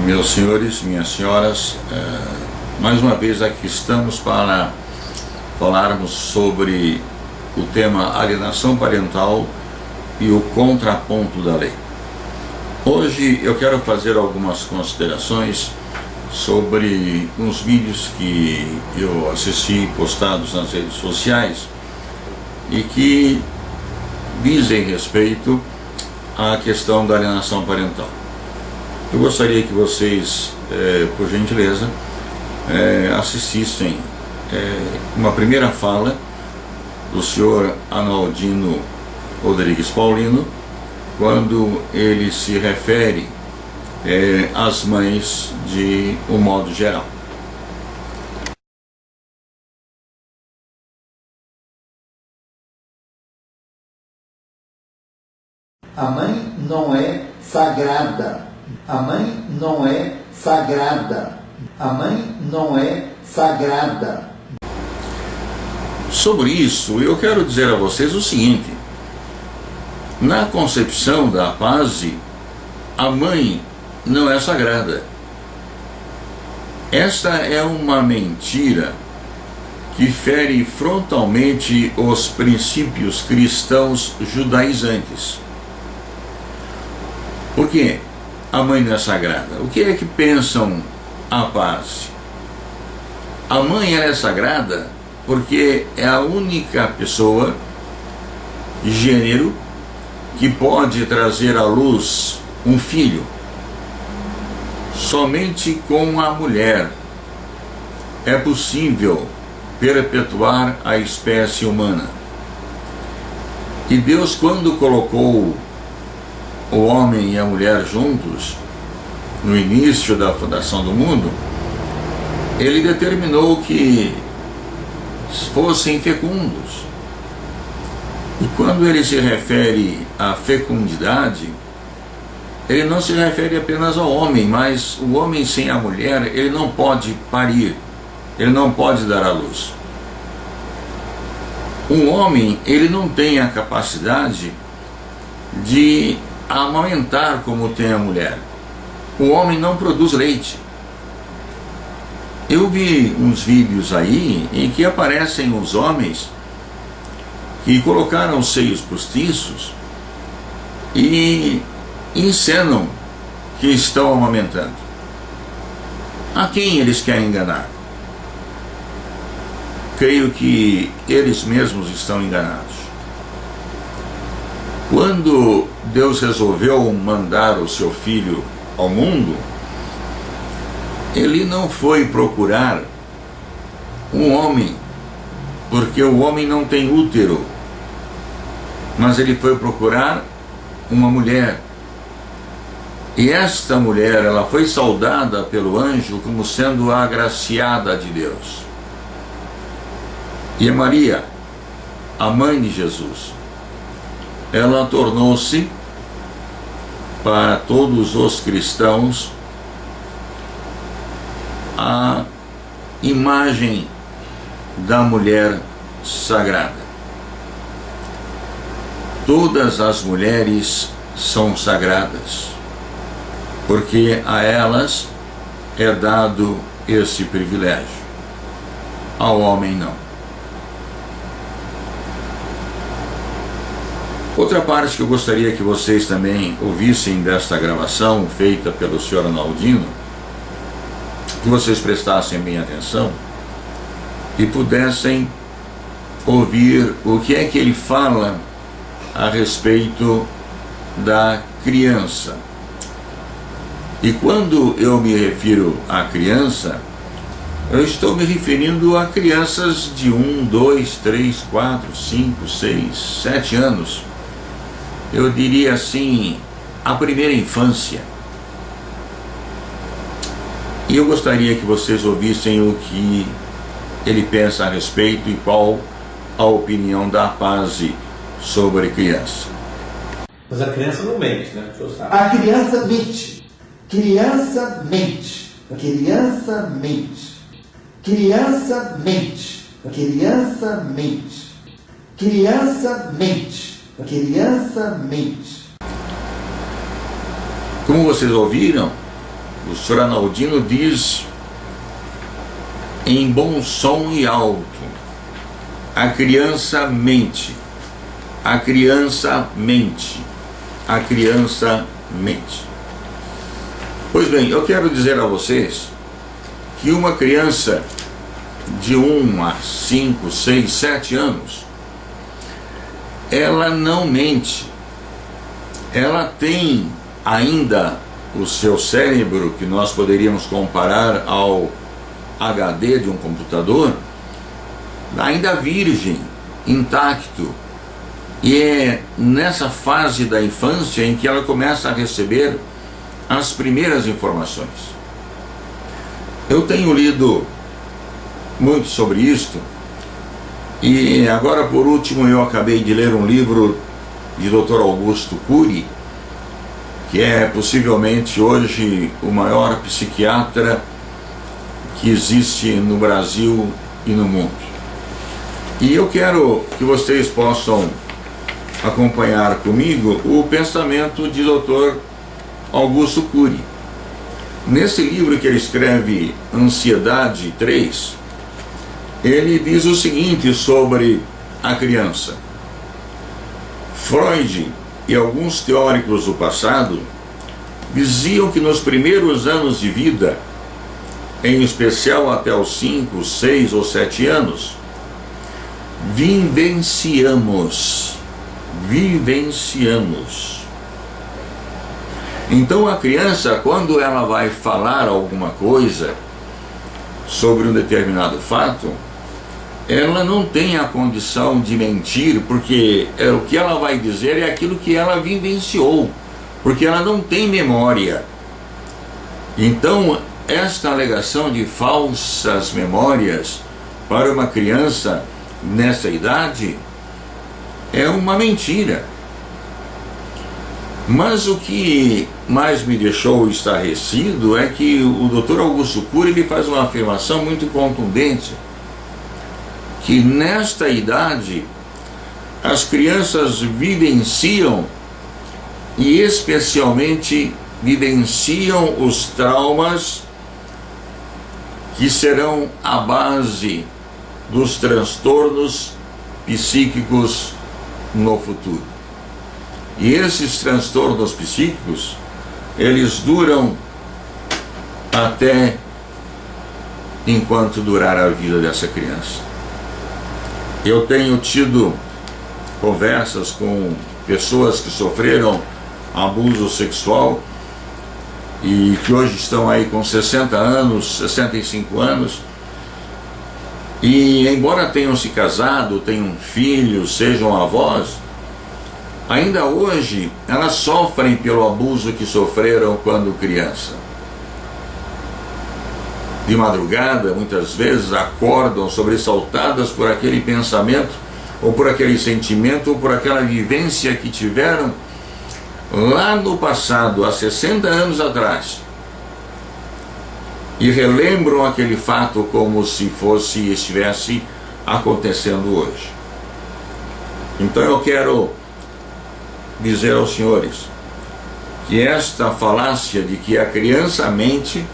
Meus senhores, minhas senhoras, mais uma vez aqui estamos para falarmos sobre o tema alienação parental e o contraponto da lei. Hoje eu quero fazer algumas considerações sobre uns vídeos que eu assisti postados nas redes sociais e que dizem respeito à questão da alienação parental. Eu gostaria que vocês, por gentileza, assistissem uma primeira fala do senhor Arnaldino Rodrigues Paulino, quando ele se refere às mães de um modo geral. A mãe não é sagrada. A mãe não é sagrada. A mãe não é sagrada. Sobre isso, eu quero dizer a vocês o seguinte: na concepção da paz, a mãe não é sagrada. Esta é uma mentira que fere frontalmente os princípios cristãos judaizantes. Por quê? A mãe não é sagrada. O que é que pensam a paz? A mãe ela é sagrada porque é a única pessoa, gênero, que pode trazer à luz um filho. Somente com a mulher é possível perpetuar a espécie humana. E Deus, quando colocou o homem e a mulher juntos, no início da fundação do mundo, ele determinou que fossem fecundos. E quando ele se refere à fecundidade, ele não se refere apenas ao homem, mas o homem sem a mulher, ele não pode parir, ele não pode dar à luz. Um homem, ele não tem a capacidade de amamentar como tem a mulher. O homem não produz leite. Eu vi uns vídeos aí em que aparecem os homens que colocaram seios postiços e encenam que estão amamentando. A quem eles querem enganar? Creio que eles mesmos estão enganados. Quando Deus resolveu mandar o seu filho ao mundo, ele não foi procurar um homem, porque o homem não tem útero, mas ele foi procurar uma mulher. E esta mulher, ela foi saudada pelo anjo como sendo a agraciada de Deus. E Maria, a mãe de Jesus, ela tornou-se, para todos os cristãos, a imagem da mulher sagrada. Todas as mulheres são sagradas, porque a elas é dado esse privilégio, ao homem não. Outra parte que eu gostaria que vocês também ouvissem desta gravação feita pelo senhor Arnaldino, que vocês prestassem bem atenção e pudessem ouvir o que é que ele fala a respeito da criança. E quando eu me refiro à criança, eu estou me referindo a crianças de 1, 2, 3, 4, 5, 6, 7 anos. Eu diria assim, a primeira infância. E eu gostaria que vocês ouvissem o que ele pensa a respeito e qual a opinião da paz sobre criança. Mas a criança não mente, né? A criança mente. Criança mente. Criança mente. Criança mente. Criança mente. Criança mente. Criança mente. Como vocês ouviram, o senhor Arnaldino diz em bom som e alto: a criança mente, a criança mente, a criança mente. Pois bem, eu quero dizer a vocês que uma criança de 1 a 5, 6, 7 anos, ela não mente. Ela tem ainda o seu cérebro, que nós poderíamos comparar ao HD de um computador, ainda virgem, intacto. E é nessa fase da infância em que ela começa a receber as primeiras informações. Eu tenho lido muito sobre isto, e agora por último eu acabei de ler um livro de Dr. Augusto Cury, que é possivelmente hoje o maior psiquiatra que existe no Brasil e no mundo. E eu quero que vocês possam acompanhar comigo o pensamento de Dr. Augusto Cury. Nesse livro que ele escreve, Ansiedade 3, ele diz o seguinte sobre a criança. Freud e alguns teóricos do passado diziam que nos primeiros anos de vida, em especial até os 5, 6 ou 7 anos, vivenciamos. Então a criança, quando ela vai falar alguma coisa sobre um determinado fato, ela não tem a condição de mentir, porque o que ela vai dizer é aquilo que ela vivenciou, porque ela não tem memória. Então, esta alegação de falsas memórias para uma criança nessa idade é uma mentira. Mas o que mais me deixou estarrecido é que o Dr. Augusto Cury ele faz uma afirmação muito contundente, que nesta idade as crianças vivenciam, e especialmente vivenciam, os traumas que serão a base dos transtornos psíquicos no futuro. E esses transtornos psíquicos, eles duram até enquanto durar a vida dessa criança. Eu tenho tido conversas com pessoas que sofreram abuso sexual e que hoje estão aí com 60 anos, 65 anos, e embora tenham se casado, tenham filhos, sejam avós, ainda hoje elas sofrem pelo abuso que sofreram quando criança. De madrugada, muitas vezes, acordam sobressaltadas por aquele pensamento, ou por aquele sentimento, ou por aquela vivência que tiveram lá no passado, há 60 anos atrás, e relembram aquele fato como se estivesse acontecendo hoje. Então eu quero dizer aos senhores que esta falácia de que a criança mente,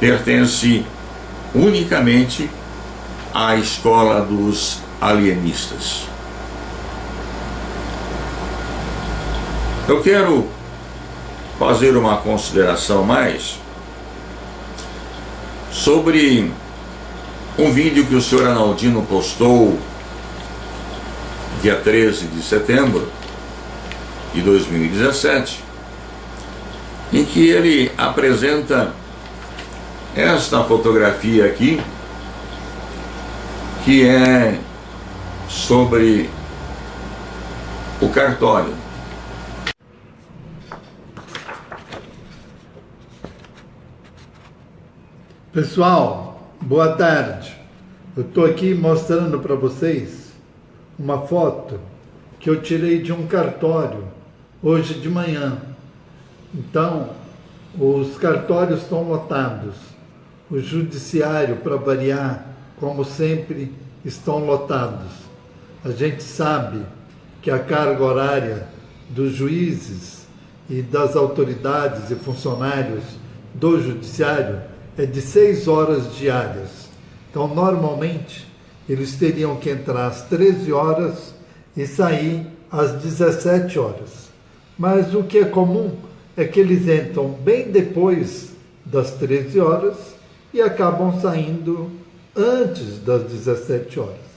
pertence unicamente à escola dos alienistas. Eu quero fazer uma consideração mais sobre um vídeo que o senhor Arnaldino postou dia 13 de setembro de 2017, em que ele apresenta esta fotografia aqui, que é sobre o cartório. Pessoal, boa tarde. Eu estou aqui mostrando para vocês uma foto que eu tirei de um cartório hoje de manhã. Então, os cartórios estão lotados. O judiciário, para variar, como sempre, estão lotados. A gente sabe que a carga horária dos juízes e das autoridades e funcionários do judiciário é de 6 horas diárias. Então, normalmente, eles teriam que entrar às 13 horas e sair às 17 horas. Mas o que é comum é que eles entram bem depois das 13 horas e acabam saindo antes das 17 horas.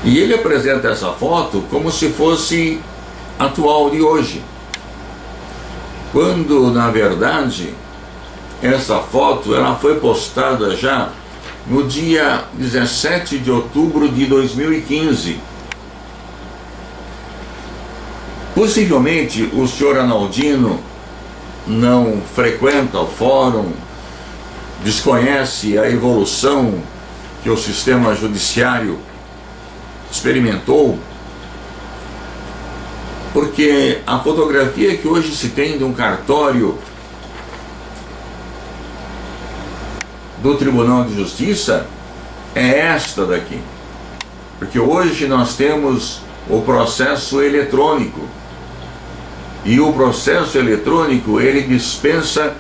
E ele apresenta essa foto como se fosse atual de hoje, quando, na verdade, essa foto ela foi postada já no dia 17 de outubro de 2015. Possivelmente o senhor Arnaldino não frequenta o fórum, desconhece a evolução que o sistema judiciário experimentou, porque a fotografia que hoje se tem de um cartório do Tribunal de Justiça é esta daqui, porque hoje nós temos o processo eletrônico, e o processo eletrônico ele dispensa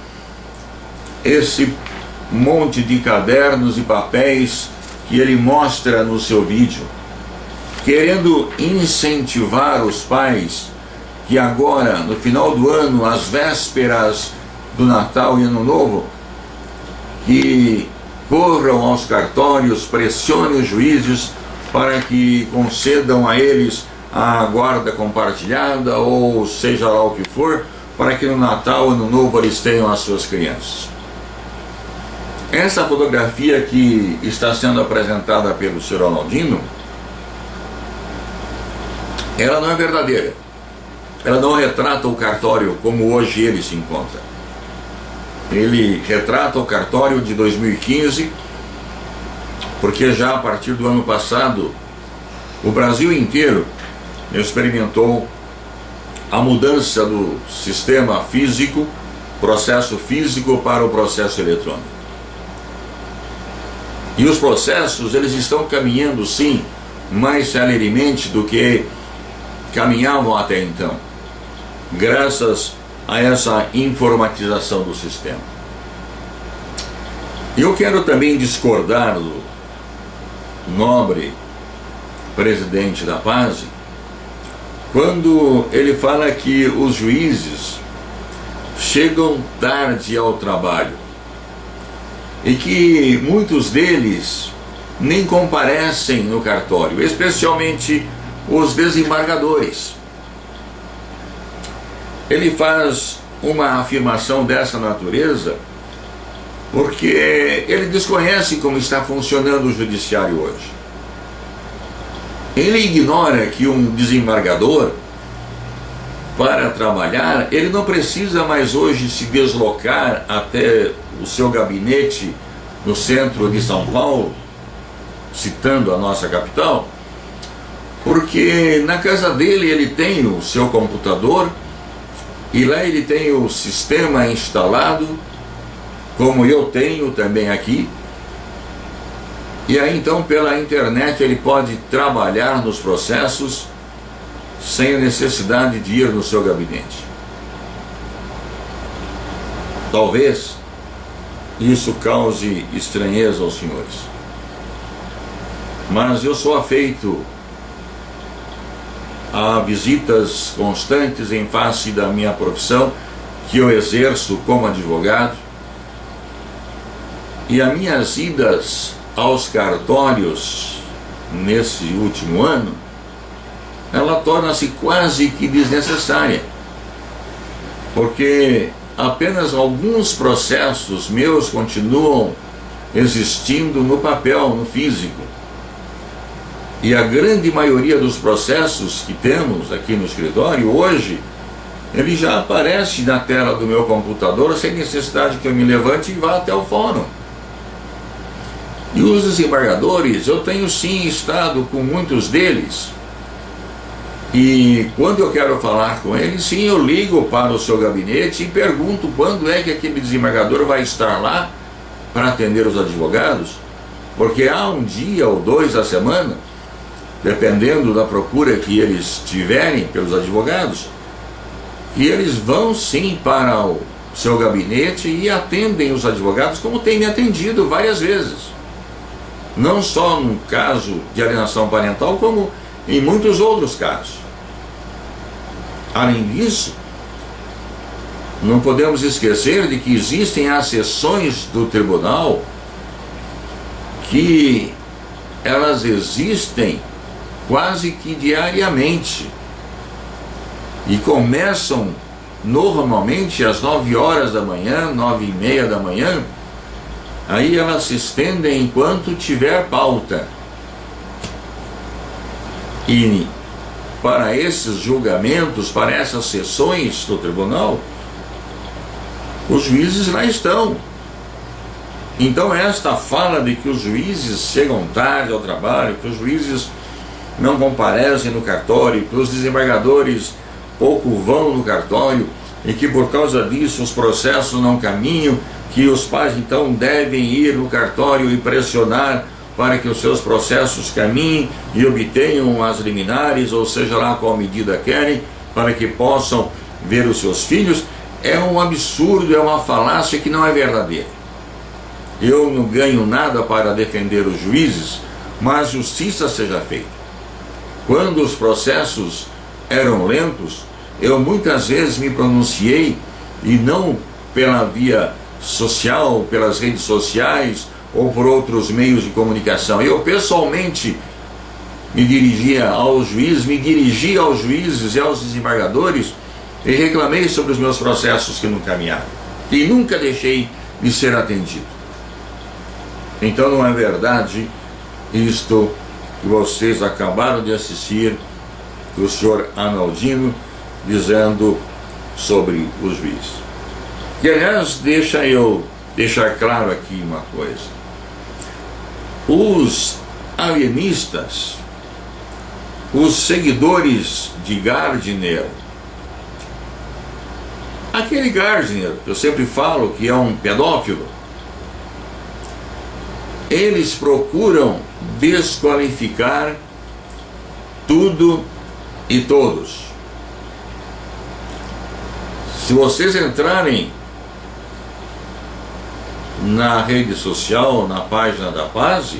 esse monte de cadernos e papéis que ele mostra no seu vídeo, querendo incentivar os pais que agora, no final do ano, às vésperas do Natal e Ano Novo, que corram aos cartórios, pressionem os juízes para que concedam a eles a guarda compartilhada, ou seja lá o que for, para que no Natal, Ano Novo, eles tenham as suas crianças. Essa fotografia que está sendo apresentada pelo Sr. Arnaldino, ela não é verdadeira. Ela não retrata o cartório como hoje ele se encontra. Ele retrata o cartório de 2015, porque já a partir do ano passado, o Brasil inteiro experimentou a mudança do sistema físico, processo físico para o processo eletrônico. E os processos, eles estão caminhando sim, mais celeremente do que caminhavam até então, graças a essa informatização do sistema. Eu quero também discordar do nobre presidente da Paz, quando ele fala que os juízes chegam tarde ao trabalho e que muitos deles nem comparecem no cartório, especialmente os desembargadores. Ele faz uma afirmação dessa natureza porque ele desconhece como está funcionando o judiciário hoje. Ele ignora que um desembargador, para trabalhar, ele não precisa mais hoje se deslocar até o seu gabinete no centro de São Paulo, citando a nossa capital, porque na casa dele ele tem o seu computador e lá ele tem o sistema instalado, como eu tenho também aqui, e aí então pela internet ele pode trabalhar nos processos sem a necessidade de ir no seu gabinete. Talvez isso cause estranheza aos senhores, mas eu sou afeito a visitas constantes em face da minha profissão que eu exerço como advogado, e as minhas idas aos cartórios nesse último ano, ela torna-se quase que desnecessária, porque apenas alguns processos meus continuam existindo no papel, no físico, e a grande maioria dos processos que temos aqui no escritório hoje, ele já aparece na tela do meu computador sem necessidade que eu me levante e vá até o fórum. E os desembargadores, eu tenho sim estado com muitos deles, e quando eu quero falar com eles, sim, eu ligo para o seu gabinete e pergunto quando é que aquele desembargador vai estar lá para atender os advogados, porque há um dia ou dois a semana dependendo da procura que eles tiverem pelos advogados, e eles vão sim para o seu gabinete e atendem os advogados, como tem me atendido várias vezes. Não só no caso de alienação parental, como em muitos outros casos. Além disso, não podemos esquecer de que existem as sessões do tribunal que elas existem quase que diariamente e começam normalmente às 9 horas da manhã, 9h30 da manhã. Aí elas se estendem enquanto tiver pauta. E para esses julgamentos, para essas sessões do tribunal, os juízes lá estão. Então esta fala de que os juízes chegam tarde ao trabalho, que os juízes não comparecem no cartório, que os desembargadores pouco vão no cartório e que por causa disso os processos não caminham, que os pais então devem ir no cartório e pressionar para que os seus processos caminhem e obtenham as liminares, ou seja lá qual medida querem, para que possam ver os seus filhos, é um absurdo, é uma falácia que não é verdadeira. Eu não ganho nada para defender os juízes, mas justiça seja feita. Quando os processos eram lentos, eu muitas vezes me pronunciei, e não pela via social, pelas redes sociais ou por outros meios de comunicação. Eu pessoalmente me dirigia aos juízes e aos desembargadores e reclamei sobre os meus processos que não caminharam. E nunca deixei de ser atendido. Então não é verdade isto que vocês acabaram de assistir do senhor Arnaldino dizendo sobre os juízes. E aliás, deixa eu deixar claro aqui uma coisa. Os alienistas, os seguidores de Gardner, aquele Gardner que eu sempre falo que é um pedófilo, eles procuram desqualificar tudo e todos. Se vocês entrarem na rede social, na página da Paz,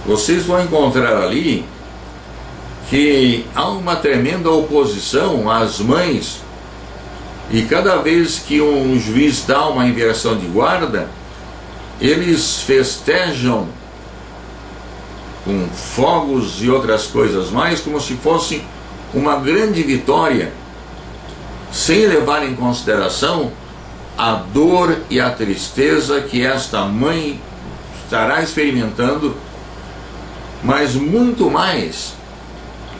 vocês vão encontrar ali que há uma tremenda oposição às mães, e cada vez que um juiz dá uma inversão de guarda, eles festejam com fogos e outras coisas mais, como se fosse uma grande vitória, sem levar em consideração a dor e a tristeza que esta mãe estará experimentando, mas muito mais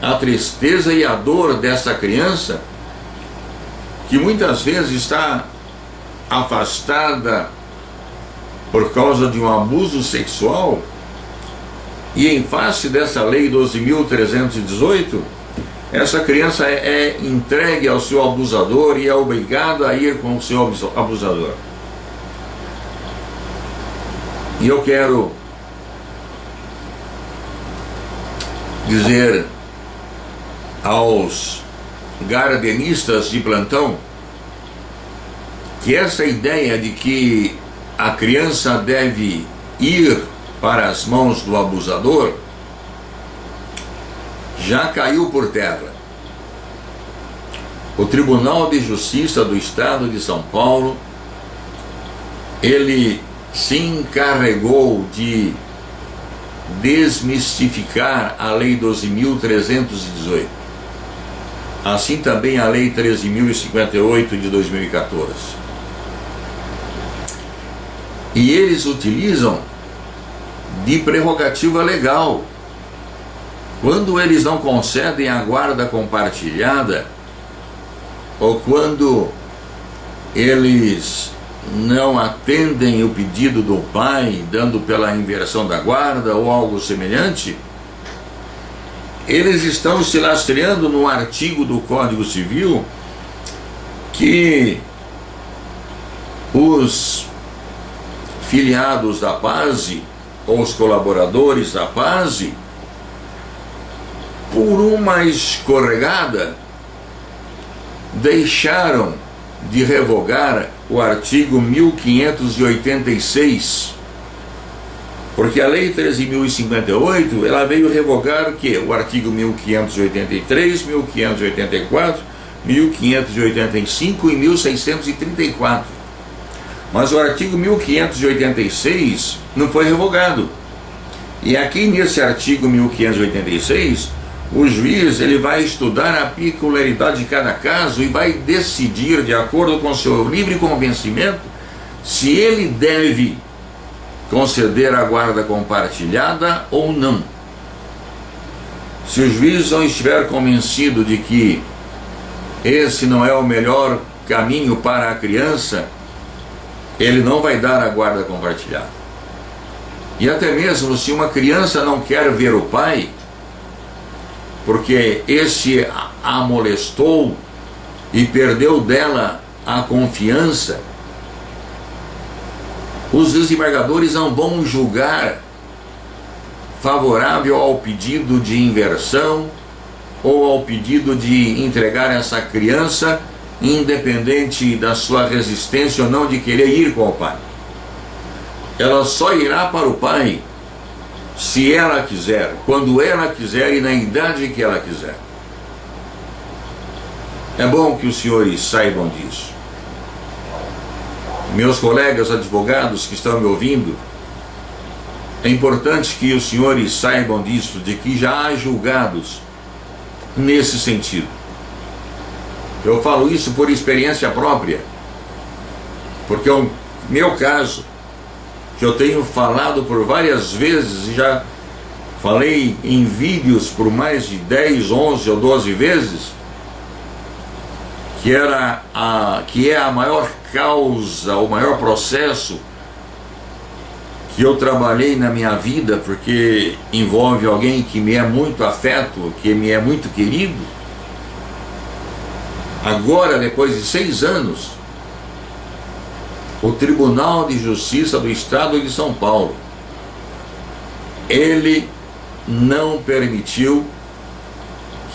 a tristeza e a dor desta criança, que muitas vezes está afastada por causa de um abuso sexual, e em face dessa lei 12.318, essa criança é entregue ao seu abusador e é obrigada a ir com o seu abusador. E eu quero dizer aos gardenistas de plantão que essa ideia de que a criança deve ir para as mãos do abusador já caiu por terra. O Tribunal de Justiça do Estado de São Paulo, ele se encarregou de desmistificar a Lei 12.318. Assim também a Lei 13.058 de 2014. E eles utilizam de prerrogativa legal. Quando eles não concedem a guarda compartilhada, ou quando eles não atendem o pedido do pai, dando pela inversão da guarda ou algo semelhante, eles estão se lastreando no artigo do Código Civil que os filiados da Paz ou os colaboradores da Paz por uma escorregada, deixaram de revogar o artigo 1586, porque a Lei 13.058, ela veio revogar o quê? O artigo 1583, 1584, 1585 e 1634. Mas o artigo 1586 não foi revogado. E aqui nesse artigo 1586, o juiz ele vai estudar a peculiaridade de cada caso e vai decidir, de acordo com seu livre convencimento, se ele deve conceder a guarda compartilhada ou não. Se o juiz não estiver convencido de que esse não é o melhor caminho para a criança, ele não vai dar a guarda compartilhada. E até mesmo se uma criança não quer ver o pai, porque esse a molestou e perdeu dela a confiança, os desembargadores não vão julgar favorável ao pedido de inversão ou ao pedido de entregar essa criança, independente da sua resistência ou não de querer ir com o pai. Ela só irá para o pai se ela quiser, quando ela quiser e na idade que ela quiser. É bom que os senhores saibam disso. Meus colegas advogados que estão me ouvindo, é importante que os senhores saibam disso, de que já há julgados nesse sentido. Eu falo isso por experiência própria, porque é o meu caso, que eu tenho falado por várias vezes, e já falei em vídeos por mais de 10, 11 ou 12 vezes, que é a maior causa, o maior processo que eu trabalhei na minha vida, porque envolve alguém que me é muito afeto, que me é muito querido. Agora, depois de 6 anos, o Tribunal de Justiça do Estado de São Paulo, ele não permitiu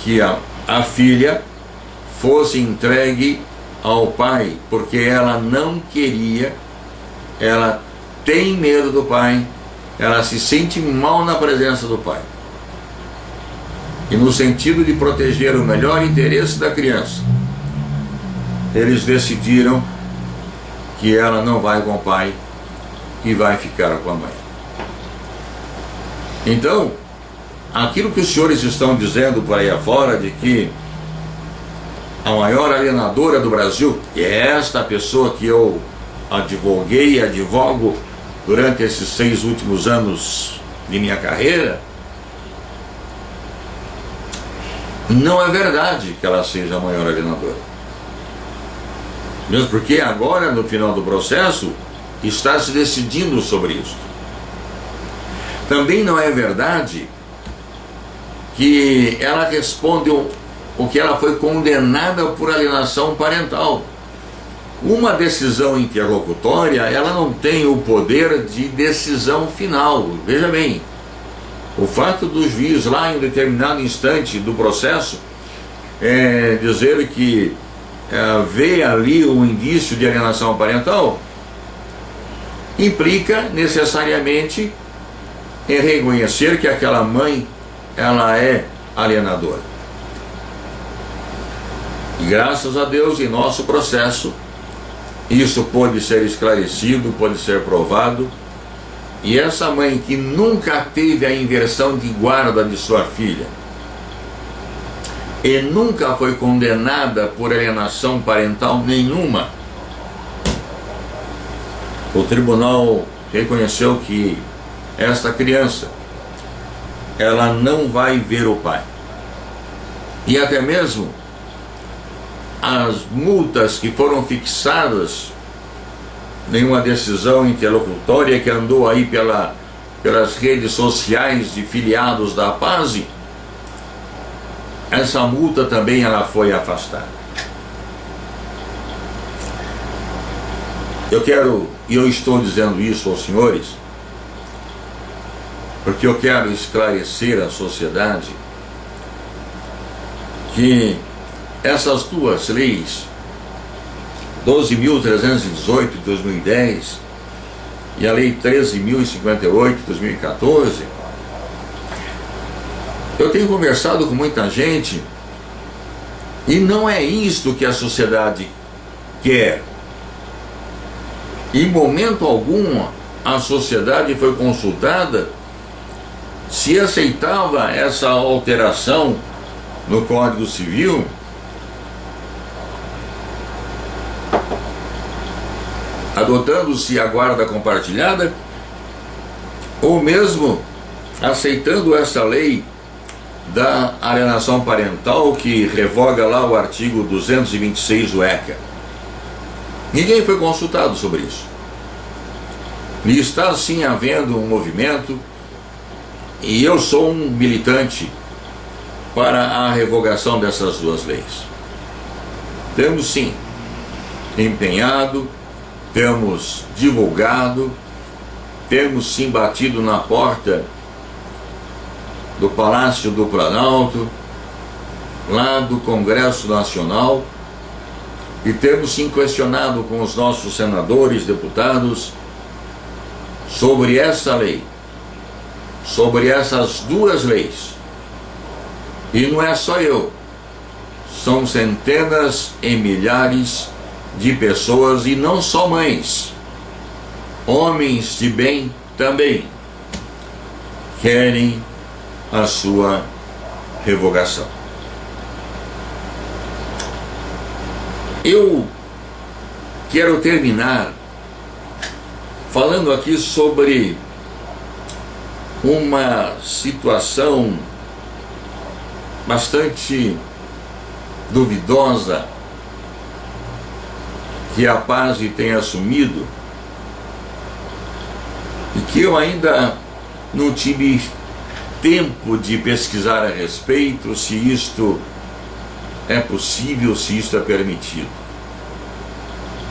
que a filha fosse entregue ao pai, porque ela não queria, ela tem medo do pai, ela se sente mal na presença do pai. E no sentido de proteger o melhor interesse da criança, eles decidiram que ela não vai com o pai e vai ficar com a mãe. Então, aquilo que os senhores estão dizendo por aí afora, de que a maior alienadora do Brasil é esta pessoa que eu advoguei e advogo durante esses 6 últimos anos de minha carreira, não é verdade que ela seja a maior alienadora. Mesmo porque agora, no final do processo, está se decidindo sobre isso. Também não é verdade que ela responde o que ela foi condenada por alienação parental. Uma decisão interlocutória, ela não tem o poder de decisão final. Veja bem, o fato do juiz lá em um determinado instante do processo dizer que vê ali um indício de alienação parental, implica necessariamente em reconhecer que aquela mãe, ela é alienadora. E graças a Deus, em nosso processo, isso pode ser esclarecido, pode ser provado, e essa mãe que nunca teve a inversão de guarda de sua filha, e nunca foi condenada por alienação parental nenhuma, o tribunal reconheceu que esta criança, ela não vai ver o pai. E até mesmo as multas que foram fixadas em uma decisão interlocutória que andou aí pelas redes sociais de filiados da APASE, essa multa também ela foi afastada. Eu estou dizendo isso aos senhores porque eu quero esclarecer à sociedade que essas duas leis, 12.318 de 2010 e a Lei 13.058 de 2014, eu tenho conversado com muita gente e não é isto que a sociedade quer. Em momento algum a sociedade foi consultada se aceitava essa alteração no Código Civil, adotando-se a guarda compartilhada, ou mesmo aceitando essa lei da alienação parental que revoga lá o artigo 226 do ECA. Ninguém foi consultado sobre isso. E está sim havendo um movimento, e eu sou um militante para a revogação dessas duas leis. Temos sim empenhado, temos divulgado, temos sim batido na porta do Palácio do Planalto, lá do Congresso Nacional, e temos sim questionado com os nossos senadores, deputados, sobre essa lei, sobre essas duas leis. E não é só eu, são centenas e milhares de pessoas, e não só mães, homens de bem também querem a sua revogação. Eu quero terminar falando aqui sobre uma situação bastante duvidosa que a Paz tem assumido e que eu ainda não tive tempo de pesquisar a respeito, se isto é possível, se isto é permitido.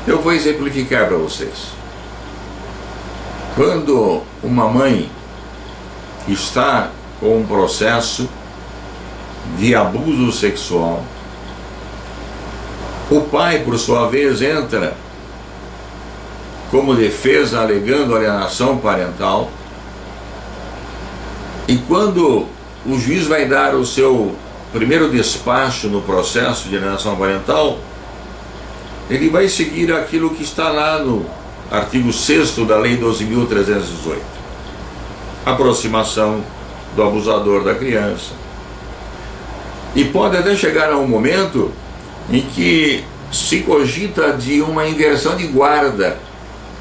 Eu vou exemplificar para vocês. Quando uma mãe está com um processo de abuso sexual, o pai, por sua vez, entra como defesa alegando alienação parental, e quando o juiz vai dar o seu primeiro despacho no processo de alienação parental, ele vai seguir aquilo que está lá no artigo 6º da Lei 12.318, aproximação do abusador da criança. E pode até chegar a um momento em que se cogita de uma inversão de guarda,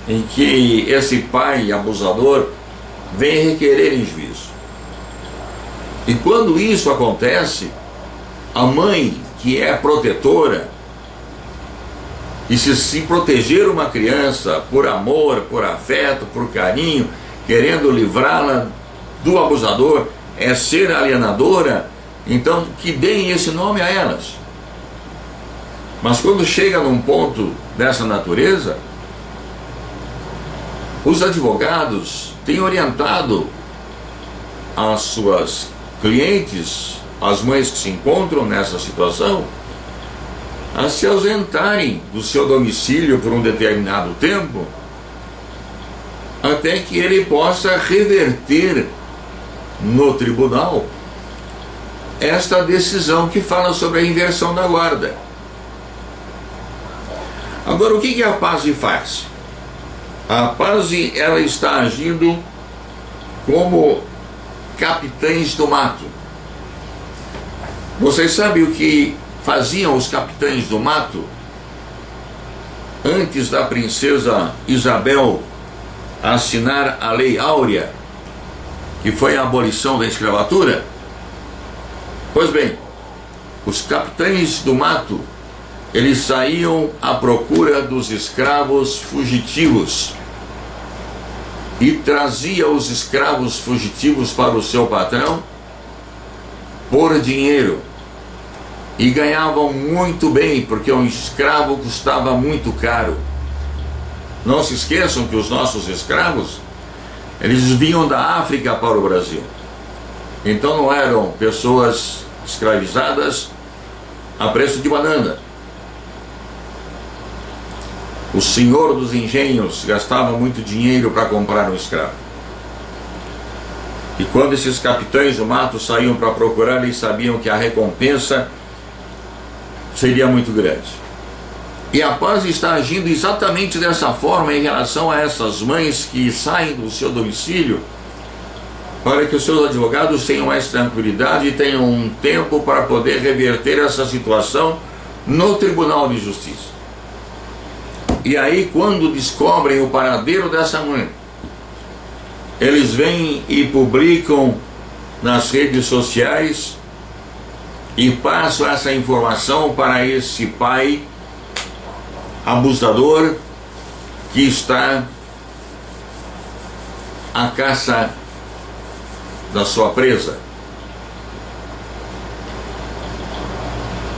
em que esse pai abusador vem requerer em juízo. E quando isso acontece, a mãe, que é protetora, e se proteger uma criança por amor, por afeto, por carinho, querendo livrá-la do abusador, é ser alienadora, então que deem esse nome a elas. Mas quando chega num ponto dessa natureza, os advogados têm orientado as suas clientes, as mães que se encontram nessa situação, a se ausentarem do seu domicílio por um determinado tempo, até que ele possa reverter no tribunal esta decisão que fala sobre a inversão da guarda. Agora, o que a Paz faz? A Paz, ela está agindo como capitães do mato. Vocês sabem o que faziam os capitães do mato antes da princesa Isabel assinar a Lei Áurea, que foi a abolição da escravatura? Pois bem, os capitães do mato, eles saíam à procura dos escravos fugitivos e trazia os escravos fugitivos para o seu patrão por dinheiro, e ganhavam muito bem, porque um escravo custava muito caro. Não se esqueçam que os nossos escravos, eles vinham da África para o Brasil. Então não eram pessoas escravizadas a preço de banana. O senhor dos engenhos gastava muito dinheiro para comprar um escravo. E quando esses capitães do mato saíam para procurar, eles sabiam que a recompensa seria muito grande. E a paz está agindo exatamente dessa forma em relação a essas mães que saem do seu domicílio para que os seus advogados tenham mais tranquilidade e tenham um tempo para poder reverter essa situação no Tribunal de Justiça. E aí, quando descobrem o paradeiro dessa mãe, eles vêm e publicam nas redes sociais e passam essa informação para esse pai abusador que está à caça da sua presa.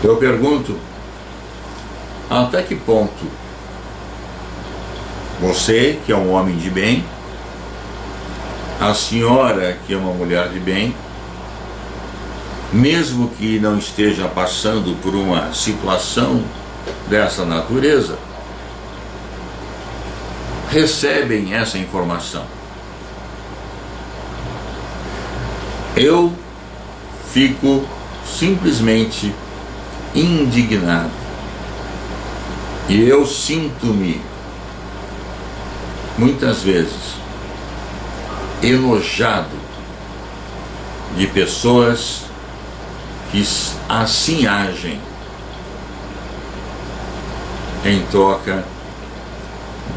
Eu pergunto, até que ponto você, que é um homem de bem, a senhora, que é uma mulher de bem, mesmo que não esteja passando por uma situação dessa natureza, recebem essa informação? Eu fico simplesmente indignado e eu sinto-me muitas vezes enojado de pessoas que assim agem em troca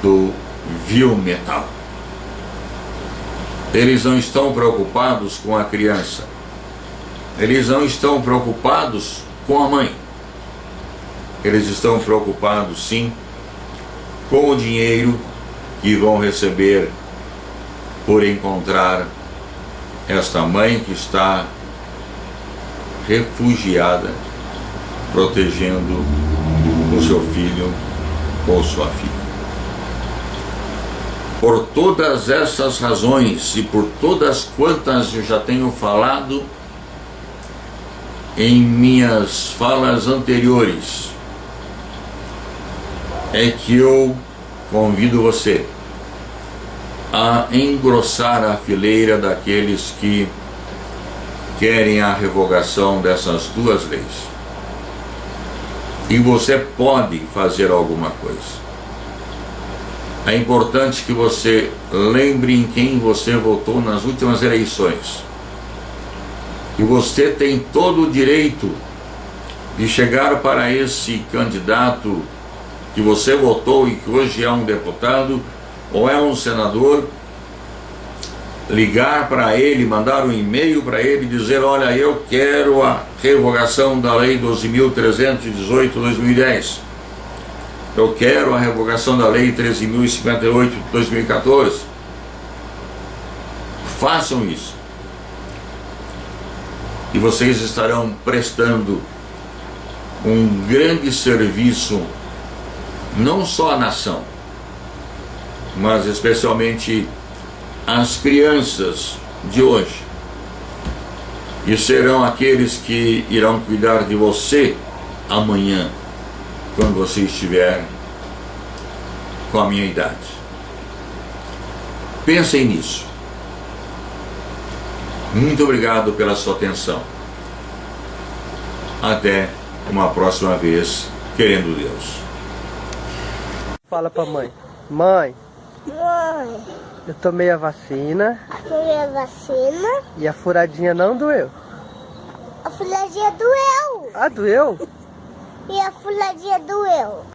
do vil metal. Eles não estão preocupados com a criança, eles não estão preocupados com a mãe, eles estão preocupados sim com o dinheiro que vão receber por encontrar esta mãe que está refugiada, protegendo o seu filho ou sua filha. Por todas essas razões e por todas quantas eu já tenho falado em minhas falas anteriores, é que eu convido você a engrossar a fileira daqueles que querem a revogação dessas duas leis. E você pode fazer alguma coisa. É importante que você lembre em quem você votou nas últimas eleições. E você tem todo o direito de chegar para esse candidato que você votou e que hoje é um deputado ou é um senador, ligar para ele, mandar um e-mail para ele e dizer: olha, eu quero a revogação da lei 12.318/2010. Eu quero a revogação da lei 13.058/2014. Façam isso. E vocês estarão prestando um grande serviço, não só à nação, mas especialmente às crianças de hoje. E serão aqueles que irão cuidar de você amanhã, quando você estiver com a minha idade. Pensem nisso. Muito obrigado pela sua atenção. Até uma próxima vez, querendo Deus. Fala pra mãe. Mãe, Mãe, eu tomei a vacina tomei a vacina. e a furadinha não doeu. A fuladinha doeu. Ah, doeu? E a fuladinha doeu.